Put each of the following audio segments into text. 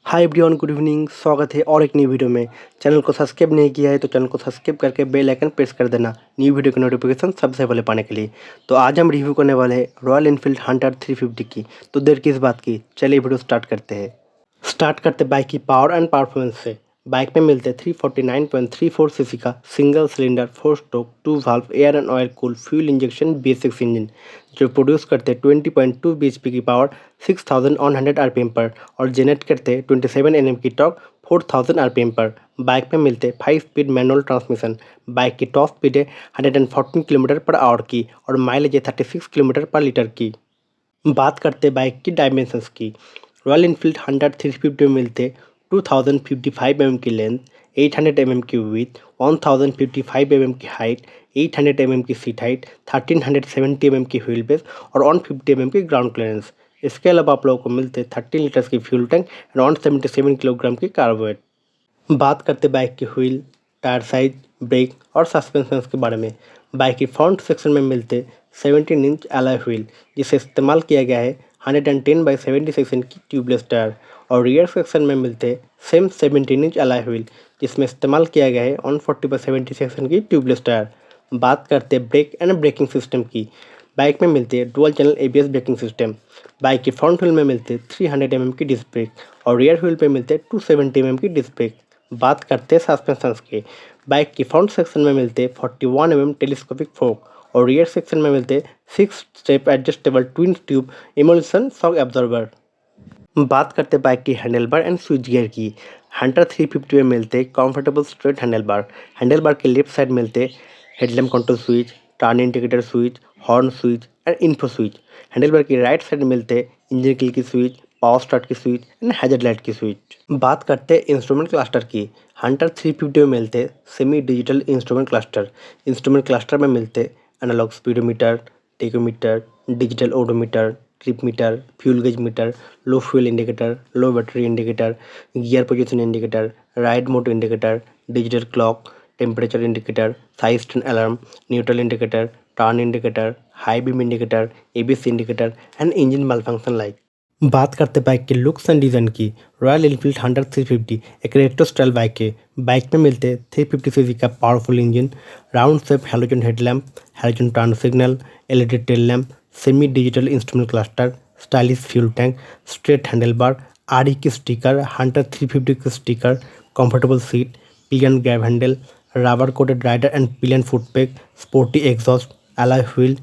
Hi everyone, good evening. स्वागत है और एक नई वीडियो में। चैनल को सब्सक्राइब नहीं किया है तो चैनल को सब्सक्राइब करके बेल आइकन प्रेस कर देना न्यू वीडियो की नोटिफिकेशन सबसे पहले पाने के लिए। तो आज हम रिव्यू करने वाले हैं रॉयल एनफील्ड हंटर 350 की। तो देर किस बात की, चलिए वीडियो स्टार्ट करते हैं। स्टार्ट करते बाइक की पावर एंड परफॉर्मेंस से। बाइक में मिलते 349.34 सीसी का single cylinder 4 stroke 2 valve air and oil cool fuel injection Bs6 engine, जो प्रोड्यूस करते 20.2 bhp की पावर 6100 आरपीएम पर और जनरेट करते 27 Nm की टॉर्क 4000 आरपीएम पर। बाइक में मिलते 5 स्पीड मैनुअल ट्रांसमिशन। बाइक की टॉप स्पीड है 114 किलोमीटर पर आवर की और माइलेज है 36 किलोमीटर पर लीटर की। बात करते बाइक की डायमेंशंस की। रॉयल एनफील्ड हंटर 350 में मिलते 2055 mm की लेंथ, 800 mm की विड्थ, 1055 mm की हाइट, 800 mm की सीट हाइट, 1370 mm की व्हील बेस और 150 mm की ग्राउंड क्लियरेंस। इसके अलावा आप लोगों को मिलते 13 लीटर्स की फ्यूल टैंक एंड 177 किलोग्राम की कार्बोवेट। बात करते बाइक की व्हील, टायर साइज, ब्रेक और सस्पेंशन के बारे में। बाइक की फ्रंट सेक्शन में मिलते 17 इंच अलॉय व्हील, जिसे इस्तेमाल किया गया है 110/70 सेक्शन की ट्यूबलेस टायर, और रियर सेक्शन में मिलते सेम 17 इंच अलॉय व्हील, जिसमें इस्तेमाल किया गया है 140/70 सेक्शन की ट्यूबलेस टायर। बात करते ब्रेक एंड ब्रेकिंग सिस्टम की। बाइक में मिलते dual channel ABS braking system. Bike की फ्रंट व्हील में मिलते 300 mm की डिस्क ब्रेक और रियर व्हील पे मिलते 270 mm की डिस्क ब्रेक। बात करते हैं सस्पेंशंस की। बाइक की फ्रंट सेक्शन में मिलते 41 mm टेलीस्कोपिक फोक और रियर सेक्शन में मिलते 6 step adjustable twin tube emulsion shock absorber. बात करते बाइक की handle bar and switch gear की। हंटर 350 में मिलते comfortable straight handle bar. Handle bar के लेफ्ट साइड मिलते headlamp control switch, turn indicator switch, horn switch and info switch. Handle bar की right side मिलते इंजन किल की switch, power start की switch and hazard light की switch. बात करते instrument cluster की। हंटर 350 में मिलते semi digital instrument cluster. Instrument cluster में मिलते analogue speedometer, tachometer, digital odometer, trip meter, fuel gauge meter, low fuel indicator, low battery indicator, gear position indicator, ride mode indicator, digital clock, temperature indicator, side stand alarm, neutral indicator, turn indicator, high beam indicator, ABS indicator and engine malfunction light. बात करते bike के looks and design की। Royal Enfield Hunter 350 एक retro style bike है। Bike में मिलते 350 CC का powerful engine, round shape halogen headlamp, halogen turn signal, LED tail lamp, semi digital instrument cluster, stylish fuel tank, straight handle bar, RE की sticker, Hunter 350 की sticker, comfortable seat, pillion grab handle, rubber coated rider and pillion foot pack, sporty exhaust, alloy wheel,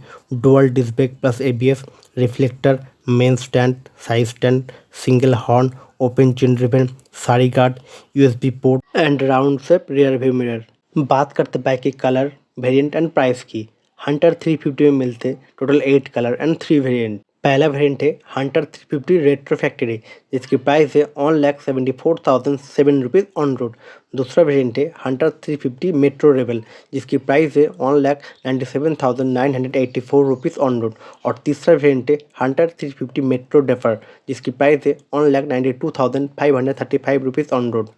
dual disc brake plus ABS, reflector, main stand, side stand, single horn, open chin ribbon, sari guard, USB port and round shape rear view mirror. बात करते bike की colour, variant and price की। Hunter 350 में मिलते total 8 colour and 3 variant. पहला variant है Hunter 350 retro factory, जिसकी price है 1,74,007 रुपीज़ ऑन रोड। दूसरा वेरिएंट है हंटर 350 मेट्रो रेबल, जिसकी प्राइस है 1,97,984 रुपीज़ ऑन रोड। और तीसरा वेरिएंट है हंटर 350 मेट्रो डेफर, जिसकी प्राइस है 1,92,535 रुपीज़ ऑन रोड।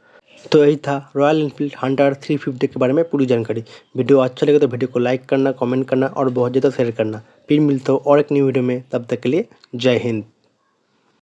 तो यही था रॉयल एनफील्ड हंटर 350 के बारे में पूरी जानकारी। वीडियो अच्छा लगे तो वीडियो को लाइक करना, कमेंट करना और बहुत ज़्यादा शेयर करना। फिर मिलते हो और एक न्यू वीडियो में, तब तक के लिए जय हिंद।